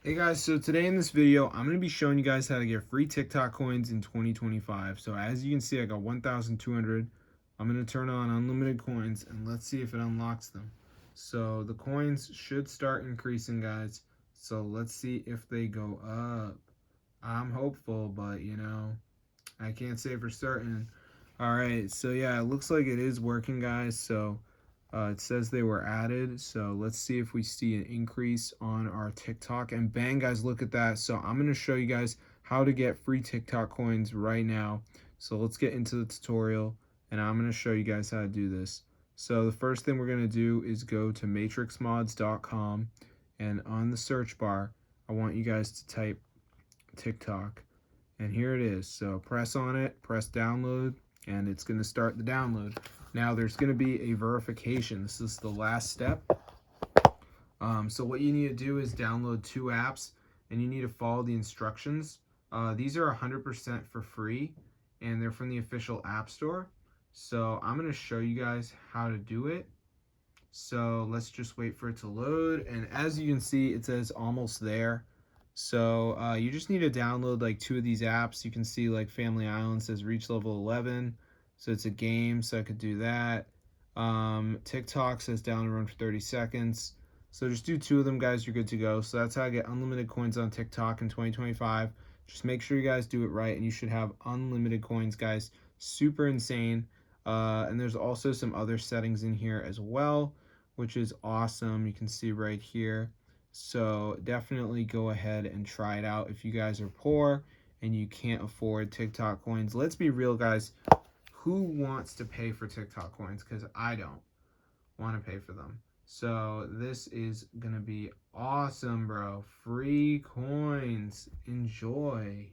Hey guys, so today in this video, I'm going to be showing you guys how to get free TikTok coins in 2025. So as you can see, I got 1,200. I'm going to turn on unlimited coins and let's see if it unlocks them. So the coins should start increasing, guys. So let's see if they go up. I'm hopeful, but I can't say for certain. All right, so yeah, it looks like it is working, guys. So it says they were added. So let's see if we see an increase on our TikTok. And bang, guys, look at that. So I'm going to show you guys how to get free TikTok coins right now. So let's get into the tutorial and I'm going to show you guys how to do this. So the first thing we're going to do is go to matrixmods.com, and on the search bar, I want you guys to type TikTok. And here it is. So press on it, press download, and it's going to start the download. Now there's going to be a verification. This is the last step. So what you need to do is download 2 apps, and you need to follow the instructions. These are 100% for free, and they're from the official App Store. So I'm going to show you guys how to do it. So let's just wait for it to load. And as you can see, it says almost there. So you just need to download like 2 of these apps. You can see like Family Island says reach level 11. So it's a game, so I could do that. TikTok says down and run for 30 seconds. So just do 2 of them, guys. You're good to go. So that's how I get unlimited coins on TikTok in 2025. Just make sure you guys do it right, and you should have unlimited coins, guys. Super insane. And there's also some other settings in here as well, which is awesome. You can see right here. So definitely go ahead and try it out if you guys are poor and you can't afford TikTok coins. Let's be real, guys. Who wants to pay for TikTok coins? Because I don't want to pay for them. So this is going to be awesome, bro. Free coins. Enjoy.